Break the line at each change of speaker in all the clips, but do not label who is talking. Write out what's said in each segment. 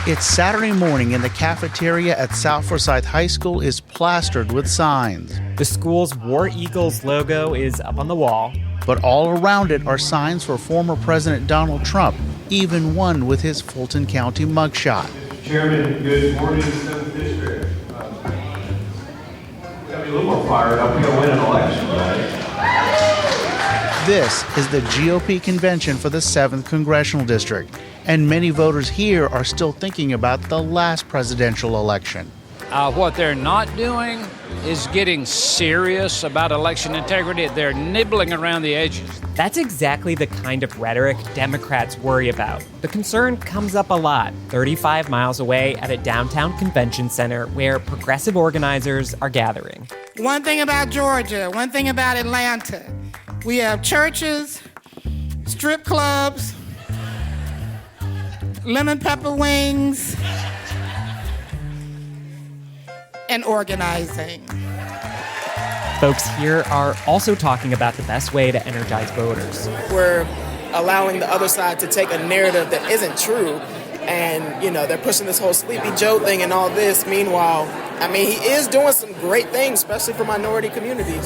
It's Saturday morning and the cafeteria at South Forsyth High School is plastered with signs.
The school's War Eagles logo is up on the wall.
But all around it are signs for former President Donald Trump, even one with his Fulton County mugshot.
Chairman, good morning, 7th District. We got to be a little more fired up. We got to win an election, right?
This is the GOP convention for the 7th Congressional District, and many voters here are still thinking about the last presidential election.
What they're not doing is getting serious about election integrity. They're nibbling around the edges.
That's exactly the kind of rhetoric Democrats worry about. The concern comes up a lot, 35 miles away at a downtown convention center where progressive organizers are gathering.
One thing about Georgia, one thing about Atlanta, we have churches, strip clubs, lemon pepper wings, and organizing.
Folks here are also talking about the best way to energize voters.
We're allowing the other side to take a narrative that isn't true, and, they're pushing this whole Sleepy Joe thing and all this. Meanwhile, he is doing some great things, especially for minority communities.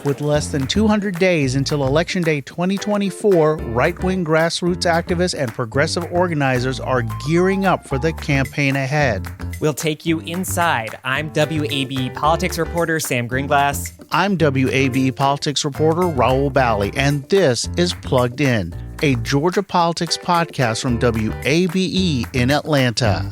With less than 200 days until Election Day 2024, right-wing grassroots activists and progressive organizers are gearing up for the campaign ahead.
We'll take you inside. I'm WABE politics reporter Sam Gringlas.
I'm WABE politics reporter Rahul Bali, and this is Plugged In, a Georgia politics podcast from WABE in Atlanta.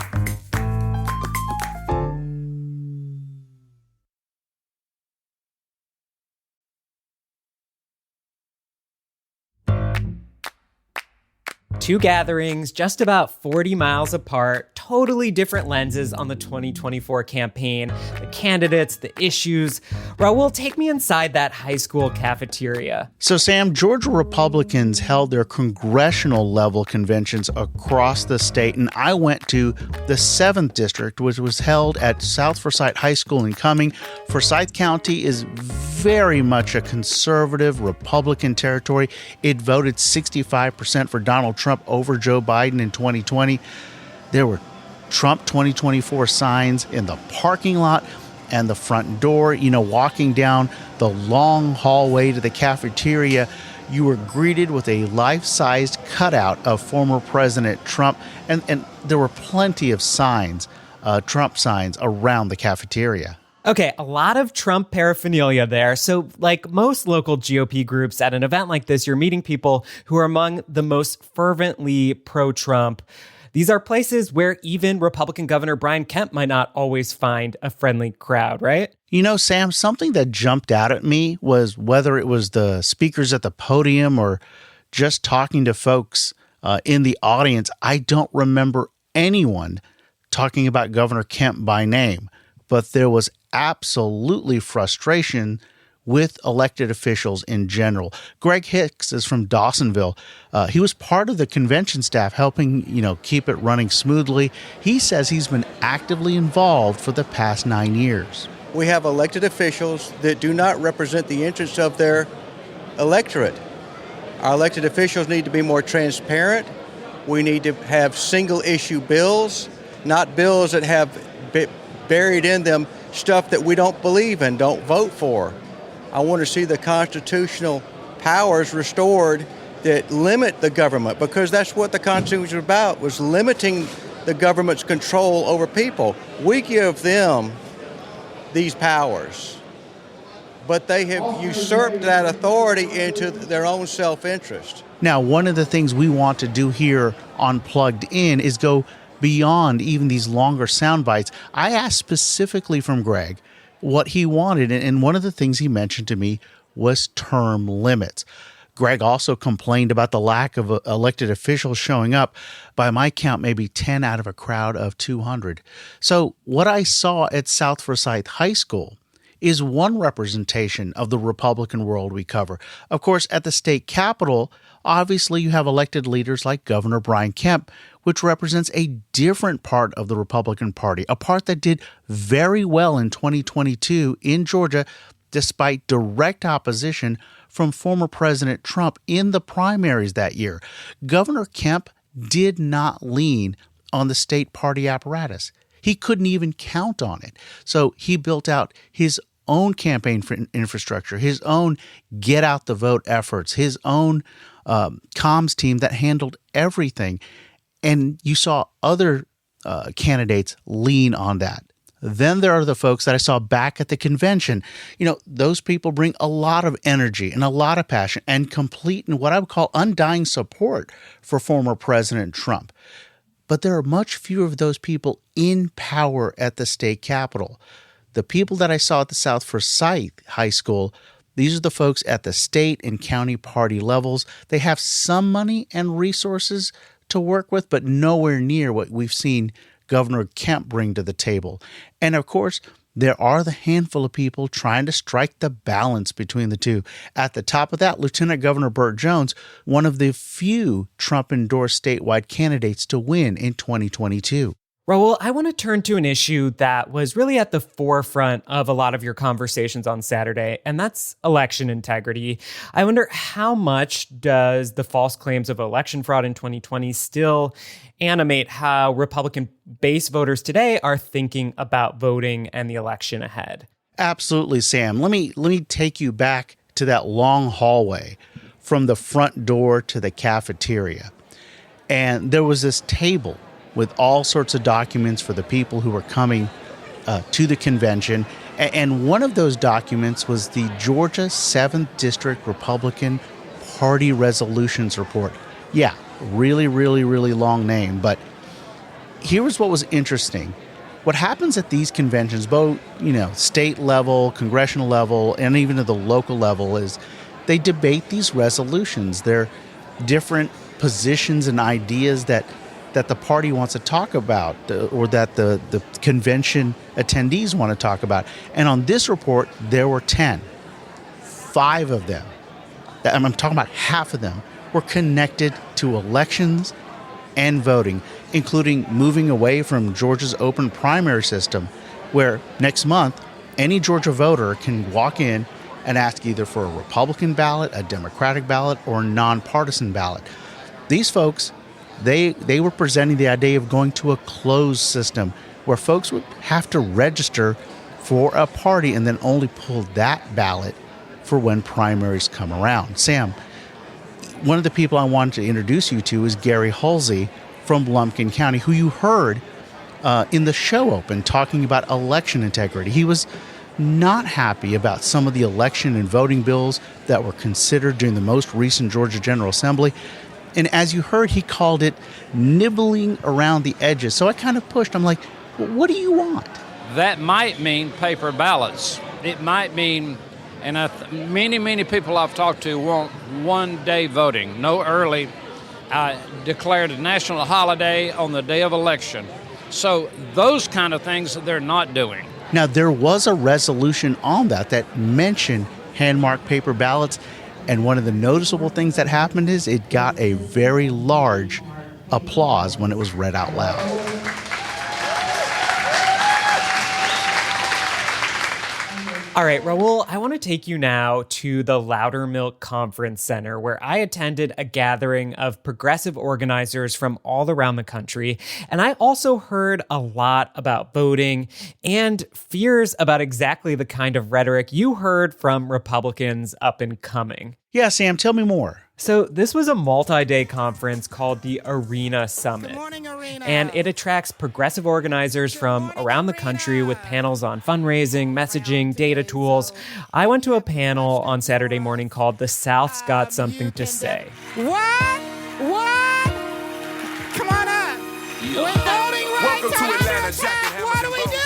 Two gatherings just about 40 miles apart, totally different lenses on the 2024 campaign, the candidates, the issues. Rahul, take me inside that high school cafeteria.
So, Sam, Georgia Republicans held their congressional level conventions across the state, and I went to the 7th District, which was held at South Forsyth High School in Cumming. Forsyth County is very much a conservative Republican territory. It voted 65% for Donald Trump over Joe Biden in 2020. There were Trump 2024 signs in the parking lot and the front door. Walking down the long hallway to the cafeteria, you were greeted with a life-sized cutout of former President Trump, and there were plenty of signs, Trump signs, around the cafeteria.
Okay, a lot of Trump paraphernalia there. So like most local GOP groups at an event like this, you're meeting people who are among the most fervently pro-Trump. These are places where even Republican Governor Brian Kemp might not always find a friendly crowd, right?
Sam, something that jumped out at me was whether it was the speakers at the podium or just talking to folks in the audience, I don't remember anyone talking about Governor Kemp by name, but there was absolutely frustration with elected officials in general. Greg Hicks is from Dawsonville. He was part of the convention staff helping, keep it running smoothly. He says he's been actively involved for the past 9 years.
We have elected officials that do not represent the interests of their electorate. Our elected officials need to be more transparent. We need to have single-issue bills, not bills that have buried in them stuff that we don't believe in, don't vote for. I want to see the constitutional powers restored that limit the government, because that's what the Constitution was about, was limiting the government's control over people. We give them these powers, but they have usurped that authority into their own self-interest.
Now, one of the things we want to do here on Plugged In is go beyond even these longer sound bites. I asked specifically from Greg what he wanted, and one of the things he mentioned to me was term limits. Greg also complained about the lack of elected officials showing up. By my count, maybe 10 out of a crowd of 200. So what I saw at South Forsyth High School is one representation of the Republican world we cover. Of course, at the state capitol, obviously you have elected leaders like Governor Brian Kemp, which represents a different part of the Republican Party, a part that did very well in 2022 in Georgia, despite direct opposition from former President Trump in the primaries that year. Governor Kemp did not lean on the state party apparatus. He couldn't even count on it. So he built out his own campaign for infrastructure, his own get out the vote efforts, his own comms team that handled everything. And you saw other candidates lean on that. Then there are the folks that I saw back at the convention. You know, those people bring a lot of energy and a lot of passion and complete and what I would call undying support for former President Trump. But there are much fewer of those people in power at the state capitol. The people that I saw at the South Forsyth High School, these are the folks at the state and county party levels. They have some money and resources to work with, but nowhere near what we've seen Governor Kemp bring to the table. And of course, there are the handful of people trying to strike the balance between the two. At the top of that, Lieutenant Governor Burt Jones, one of the few Trump-endorsed statewide candidates to win in 2022.
Rahul, I want to turn to an issue that was really at the forefront of a lot of your conversations on Saturday, and that's election integrity. I wonder, how much does the false claims of election fraud in 2020 still animate how Republican base voters today are thinking about voting and the election ahead?
Absolutely, Sam. Let me take you back to that long hallway from the front door to the cafeteria. And there was this table with all sorts of documents for the people who were coming to the convention. And one of those documents was the Georgia 7th District Republican Party Resolutions Report. Yeah, really, really, really long name. But here was what was interesting. What happens at these conventions, both, state level, congressional level, and even at the local level, is they debate these resolutions. They're different positions and ideas that the party wants to talk about or that the convention attendees want to talk about. And on this report, there were 10. 5 of them, I'm talking about half of them, were connected to elections and voting, including moving away from Georgia's open primary system, where next month, any Georgia voter can walk in and ask either for a Republican ballot, a Democratic ballot, or a nonpartisan ballot. These folks, they were presenting the idea of going to a closed system where folks would have to register for a party and then only pull that ballot for when primaries come around. Sam, one of the people I wanted to introduce you to is Gary Halsey from Lumpkin County, who you heard in the show open talking about election integrity. He was not happy about some of the election and voting bills that were considered during the most recent Georgia General Assembly. And as you heard, he called it nibbling around the edges. So I kind of pushed. I'm like, well, what do you want?
That might mean paper ballots. It might mean, and many people I've talked to want one-day voting, no early, declared a national holiday on the day of election. So those kind of things they're not doing.
Now, there was a resolution on that mentioned hand-marked paper ballots. And one of the noticeable things that happened is it got a very large applause when it was read out loud.
All right, Rahul, I want to take you now to the Loudermilk Conference Center, where I attended a gathering of progressive organizers from all around the country. And I also heard a lot about voting and fears about exactly the kind of rhetoric you heard from Republicans up and coming.
Yeah, Sam, tell me more.
So this was a multi-day conference called the Arena Summit.
Good morning, Arena.
And it attracts progressive organizers from around the country with panels on fundraising, messaging, data tools. I went to a panel on Saturday morning called The South's Got Something to Say.
What? Come on up. We're voting rights are under attack. What do we do?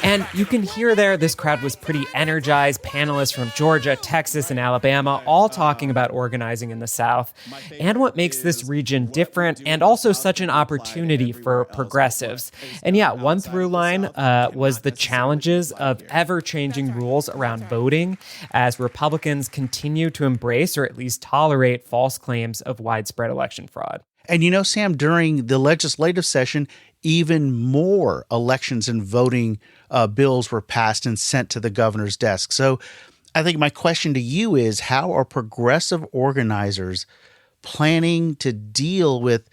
And you can hear there, this crowd was pretty energized. Panelists from Georgia, Texas, and Alabama all talking about organizing in the South and what makes this region different and also such an opportunity for progressives. And yeah, one through line was the challenges of ever-changing rules around voting as Republicans continue to embrace or at least tolerate false claims of widespread election fraud.
And Sam, during the legislative session, even more elections and voting bills were passed and sent to the governor's desk. So I think my question to you is, how are progressive organizers planning to deal with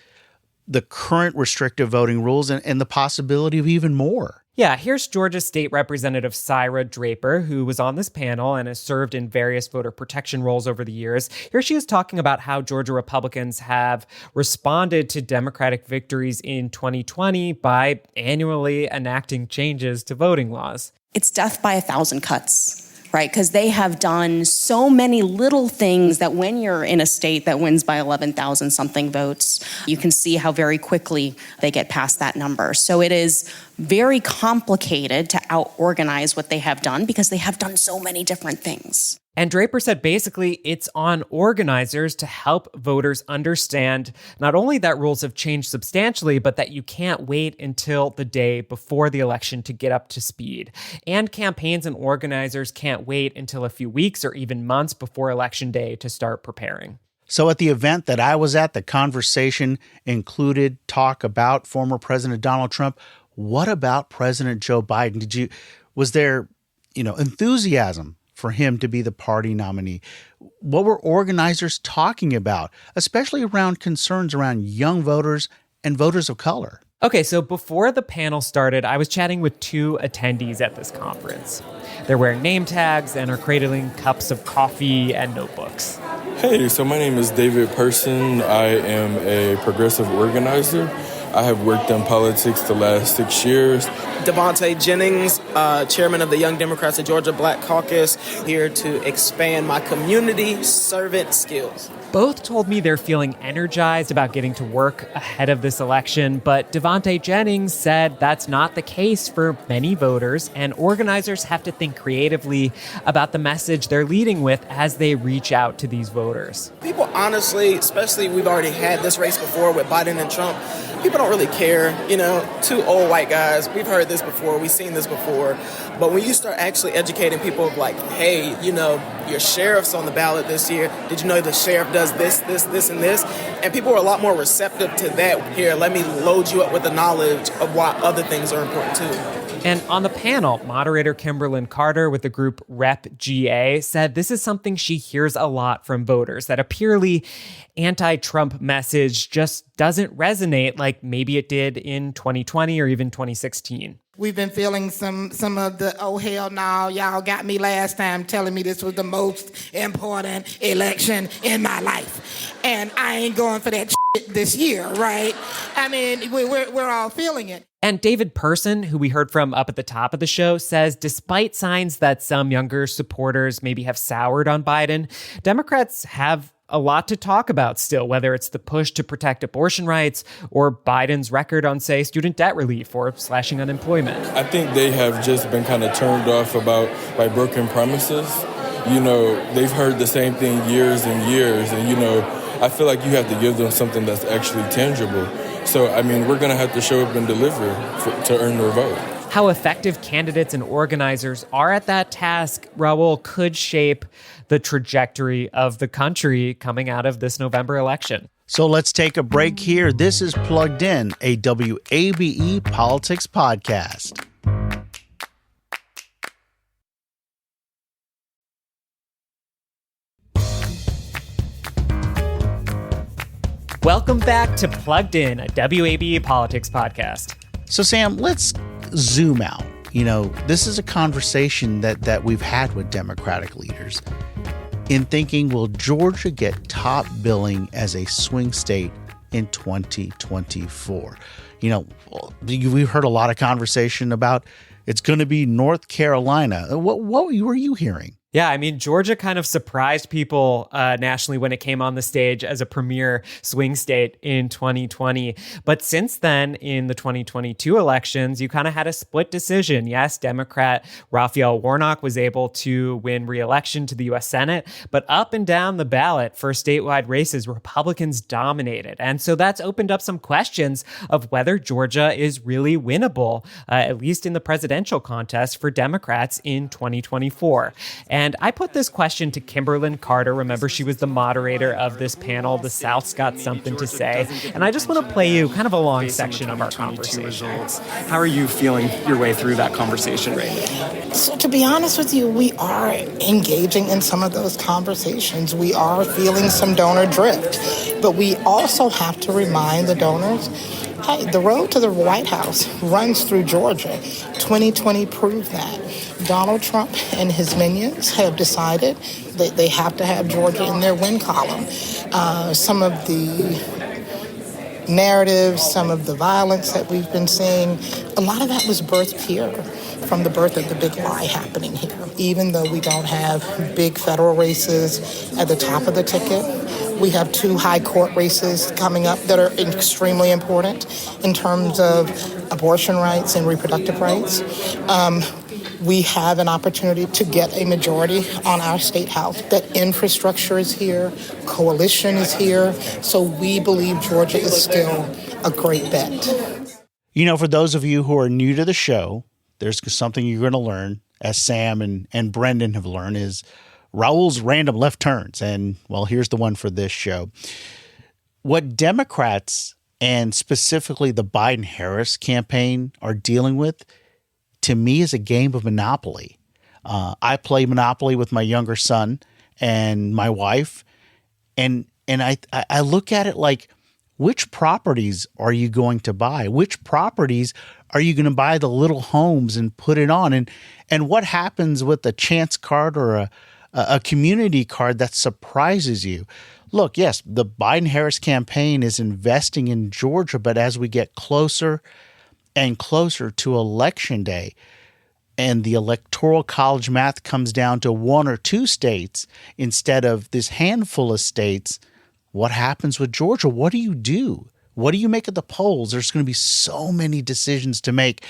the current restrictive voting rules and the possibility of even more.
Yeah, here's Georgia State Representative Syra Draper, who was on this panel and has served in various voter protection roles over the years. Here she is talking about how Georgia Republicans have responded to Democratic victories in 2020 by annually enacting changes to voting laws.
It's death by 1,000 cuts. Right, because they have done so many little things that when you're in a state that wins by 11,000 something votes, you can see how very quickly they get past that number. So it is very complicated to out-organize what they have done because they have done so many different things.
And Draper said basically it's on organizers to help voters understand not only that rules have changed substantially, but that you can't wait until the day before the election to get up to speed. And campaigns and organizers can't wait until a few weeks or even months before Election Day to start preparing.
So at the event that I was at, the conversation included talk about former President Donald Trump. What about President Joe Biden? Was there, enthusiasm for him to be the party nominee? What were organizers talking about, especially around concerns around young voters and voters of color?
Okay, so before the panel started, I was chatting with two attendees at this conference. They're wearing name tags and are cradling cups of coffee and notebooks.
Hey, so my name is David Person. I am a progressive organizer. I have worked in politics the last 6 years.
Devontae Jennings, chairman of the Young Democrats of Georgia Black Caucus, here to expand my community servant skills.
Both told me they're feeling energized about getting to work ahead of this election, but Devontae Jennings said that's not the case for many voters, and organizers have to think creatively about the message they're leading with as they reach out to these voters.
People honestly, especially we've already had this race before with Biden and Trump, people don't really care, two old white guys, we've heard this before, we've seen this before, but when you start actually educating people of like, hey, your sheriff's on the ballot this year, did you know the sheriff does this, and this? And people are a lot more receptive to that. Here, let me load you up with the knowledge of why other things are important too.
And on the panel, moderator Kimberlyn Carter with the group Rep GA said this is something she hears a lot from voters, that a purely anti-Trump message just doesn't resonate like maybe it did in 2020 or even 2016.
We've been feeling some of the, oh, hell no, y'all got me last time telling me this was the most important election in my life. And I ain't going for that shit this year, right? I mean, we're all feeling it.
And David Person, who we heard from up at the top of the show, says despite signs that some younger supporters maybe have soured on Biden, Democrats have a lot to talk about still, whether it's the push to protect abortion rights or Biden's record on, say, student debt relief or slashing unemployment.
I think they have just been kind of turned off by broken promises. They've heard the same thing years and years, and, I feel like you have to give them something that's actually tangible. So, we're going to have to show up and deliver to earn their vote.
How effective candidates and organizers are at that task, Rahul, could shape the trajectory of the country coming out of this November election.
So let's take a break here. This is Plugged In, a WABE politics podcast.
Welcome back to Plugged In, a WABE politics podcast.
So, Sam, let's zoom out. This is a conversation that we've had with Democratic leaders in thinking, will Georgia get top billing as a swing state in 2024? We've heard a lot of conversation about it's going to be North Carolina. What were you hearing?
Yeah, Georgia kind of surprised people nationally when it came on the stage as a premier swing state in 2020. But since then, in the 2022 elections, you kind of had a split decision. Yes, Democrat Raphael Warnock was able to win re-election to the U.S. Senate, but up and down the ballot for statewide races, Republicans dominated. And so that's opened up some questions of whether Georgia is really winnable, at least in the presidential contest for Democrats in 2024. And I put this question to Kimberlyn Carter. Remember, she was the moderator of this panel, The South's Got Something to Say. And I just want to play you kind of a long section of our conversation.
Results. How are you feeling your way through that conversation right now?
So to be honest with you, we are engaging in some of those conversations. We are feeling some donor drift, but we also have to remind the donors, hey, the road to the White House runs through Georgia. 2020 proved that. Donald Trump and his minions have decided that they have to have Georgia in their win column. Some of the narratives, some of the violence that we've been seeing, a lot of that was birthed here from the birth of the big lie happening here. Even though we don't have big federal races at the top of the ticket, we have 2 high court races coming up that are extremely important in terms of abortion rights and reproductive rights. We have an opportunity to get a majority on our state house. That infrastructure is here, coalition is here, so we believe Georgia is still a great bet.
You know, for those of you who are new to the show, there's something you're going to learn, as Sam and Brendan have learned, is Rahul's random left turns. And, well, here's the one for this show. What Democrats and specifically the Biden-Harris campaign are dealing with, to me, is a game of Monopoly. I play Monopoly with my younger son and my wife, and I look at it like, which properties are you going to buy? Which properties are you going to buy the little homes and put it on? And what happens with a chance card or a community card that surprises you? Look, yes, the Biden-Harris campaign is investing in Georgia, but as we get closer and closer to Election Day, and the Electoral College math comes down to 1 or 2 states instead of this handful of states, what happens with Georgia? What do you do? What do you make of the polls? There's going to be so many decisions to make,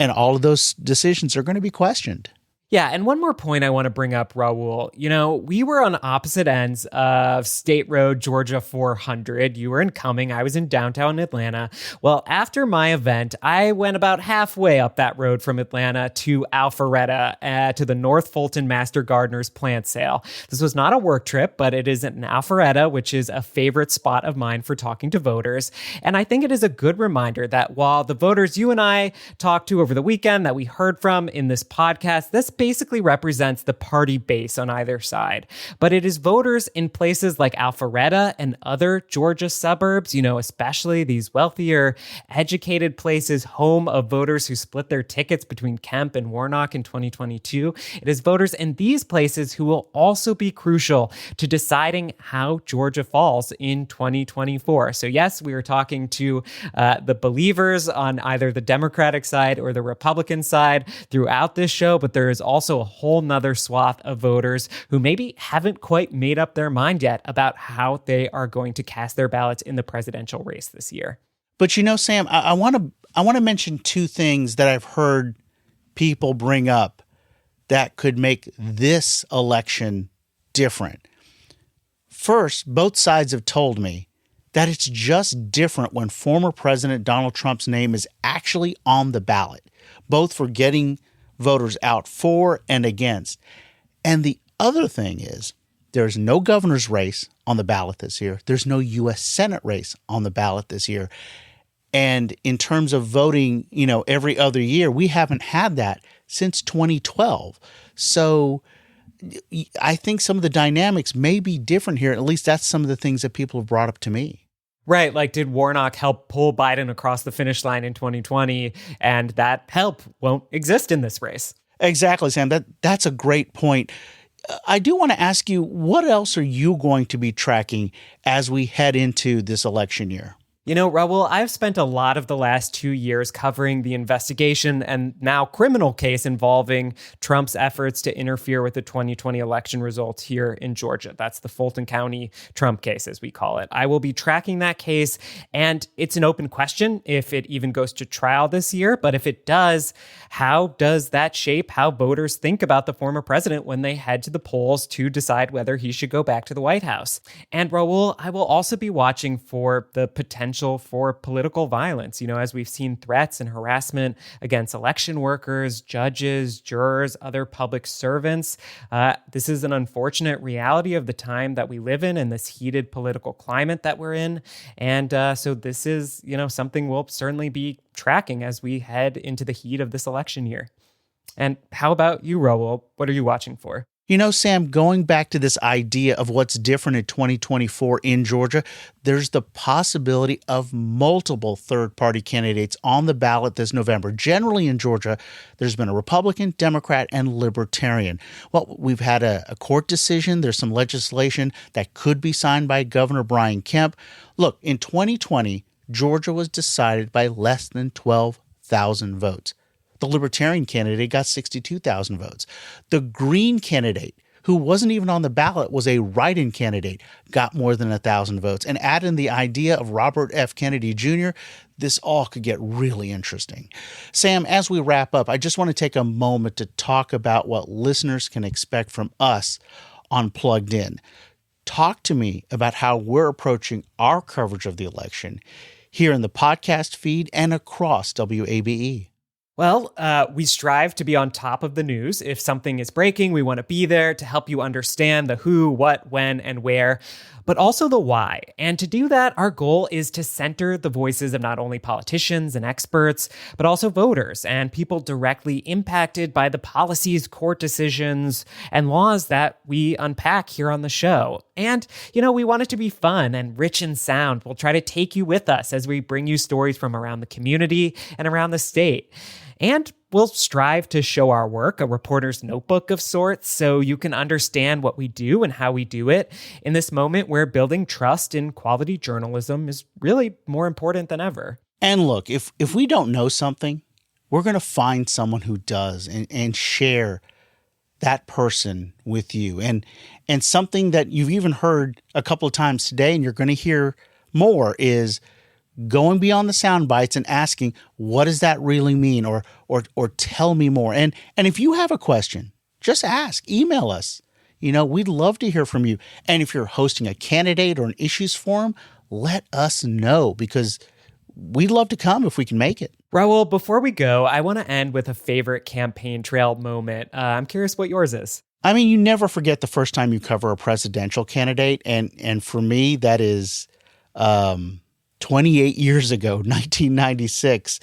and all of those decisions are going to be questioned.
Yeah, and one more point I want to bring up, Rahul. You know, we were on opposite ends of State Road, Georgia 400. You were in Cumming. I was in downtown Atlanta. Well, after my event, I went about halfway up that road from Atlanta to Alpharetta, to the North Fulton Master Gardener's plant sale. This was not a work trip, but it is in Alpharetta, which is a favorite spot of mine for talking to voters. And I think it is a good reminder that while the voters you and I talked to over the weekend that we heard from in this podcast, this basically represents the party base on either side. But it is voters in places like Alpharetta and other Georgia suburbs, you know, especially these wealthier, educated places, home of voters who split their tickets between Kemp and Warnock in 2022. It is voters in these places who will also be crucial to deciding how Georgia falls in 2024. So yes, we are talking to the believers on either the Democratic side or the Republican side throughout this show, but there is also a whole nother swath of voters who maybe haven't quite made up their mind yet about how they are going to cast their ballots in the presidential race this year.
But you know, Sam, I want to mention 2 things that I've heard people bring up that could make this election different. First, both sides have told me that it's just different when former President Donald Trump's name is actually on the ballot, both for getting voters out for and against. And the other thing is, there's no governor's race on the ballot this year. There's no U.S. Senate race on the ballot this year. And in terms of voting, you know, every other year, we haven't had that since 2012. So I think some of the dynamics may be different here. At least that's some of the things that people have brought up to me.
Right, like did Warnock help pull Biden across the finish line in 2020, and that help won't exist in this race?
Exactly, Sam. That's a great point. I do want to ask you, what else are you going to be tracking as we head into this election year?
You know, Rahul, I've spent a lot of the last 2 years covering the investigation and now criminal case involving Trump's efforts to interfere with the 2020 election results here in Georgia. That's the Fulton County Trump case, as we call it. I will be tracking that case, and it's an open question if it even goes to trial this year. But if it does, how does that shape how voters think about the former president when they head to the polls to decide whether he should go back to the White House? And Rahul, I will also be watching for the potential potential for political violence, as we've seen threats and harassment against election workers, judges, jurors, other public servants. This is an unfortunate reality of the time that we live in and this heated political climate that we're in. And so this is, something we'll certainly be tracking as we head into the heat of this election year. And how about you, Rahul? What are you watching for?
Sam, going back to this idea of what's different in 2024 in Georgia, there's the possibility of multiple third-party candidates on the ballot this November. Generally in Georgia, there's been a Republican, Democrat, and Libertarian. Well, we've had a court decision. There's some legislation that could be signed by Governor Brian Kemp. Look, in 2020, Georgia was decided by less than 12,000 votes. The Libertarian candidate got 62,000 votes. The Green candidate, who wasn't even on the ballot, was a write-in candidate, got more than 1,000 votes. And add in the idea of Robert F. Kennedy Jr., this all could get really interesting. Sam, as we wrap up, I just want to take a moment to talk about what listeners can expect from us on Plugged In. Talk to me about how we're approaching our coverage of the election here in the podcast feed and across WABE.
Well, we strive to be on top of the news. If something is breaking, we want to be there to help you understand the who, what, when, and where, but also the why. And to do that, our goal is to center the voices of not only politicians and experts, but also voters and people directly impacted by the policies, court decisions, and laws that we unpack here on the show. And, we want it to be fun and rich in sound. We'll try to take you with us as we bring you stories from around the community and around the state. And we'll strive to show our work, a reporter's notebook of sorts, so you can understand what we do and how we do it in this moment where building trust in quality journalism is really more important than ever.
And look, if we don't know something, we're going to find someone who does and share that person with you. And something that you've even heard a couple of times today and you're going to hear more is going beyond the sound bites and asking, what does that really mean? Or tell me more. And if you have a question, just ask, email us. We'd love to hear from you. And if you're hosting a candidate or an issues forum, let us know because we'd love to come if we can make it.
Rahul, before we go, I want to end with a favorite campaign trail moment. I'm curious what yours is.
You never forget the first time you cover a presidential candidate. And for me, that is 28 years ago, 1996,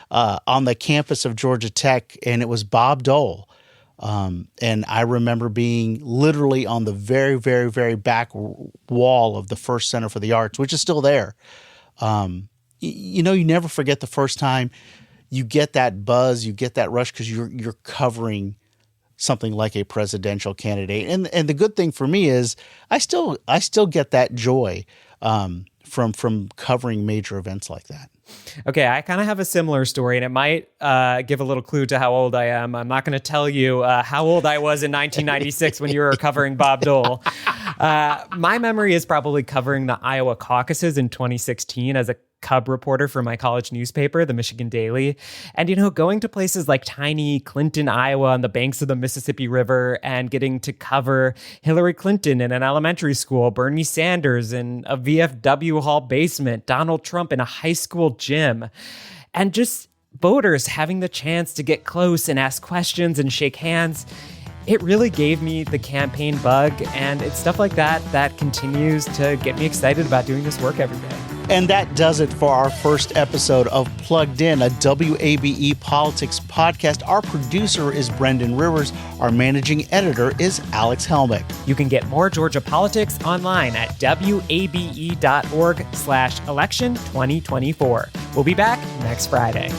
on the campus of Georgia Tech, and it was Bob Dole. And I remember being literally on the very, very, very back wall of the First Center for the Arts, which is still there. You never forget the first time you get that buzz, you get that rush because you're covering something like a presidential candidate. And the good thing for me is I still get that joy from covering major events like that.
Okay, I kind of have a similar story, and it might give a little clue to how old I am. I'm not going to tell you how old I was in 1996 when you were covering Bob Dole. My memory is probably covering the Iowa caucuses in 2016 as a cub reporter for my college newspaper, the Michigan Daily. And, going to places like tiny Clinton, Iowa on the banks of the Mississippi River and getting to cover Hillary Clinton in an elementary school, Bernie Sanders in a VFW hall basement, Donald Trump in a high school gym, and just voters having the chance to get close and ask questions and shake hands. It really gave me the campaign bug, and it's stuff like that that continues to get me excited about doing this work every day.
And that does it for our first episode of Plugged In, a WABE politics podcast. Our producer is Brendan Rivers. Our managing editor is Alex Helmick.
You can get more Georgia politics online at wabe.org/election2024. We'll be back next Friday.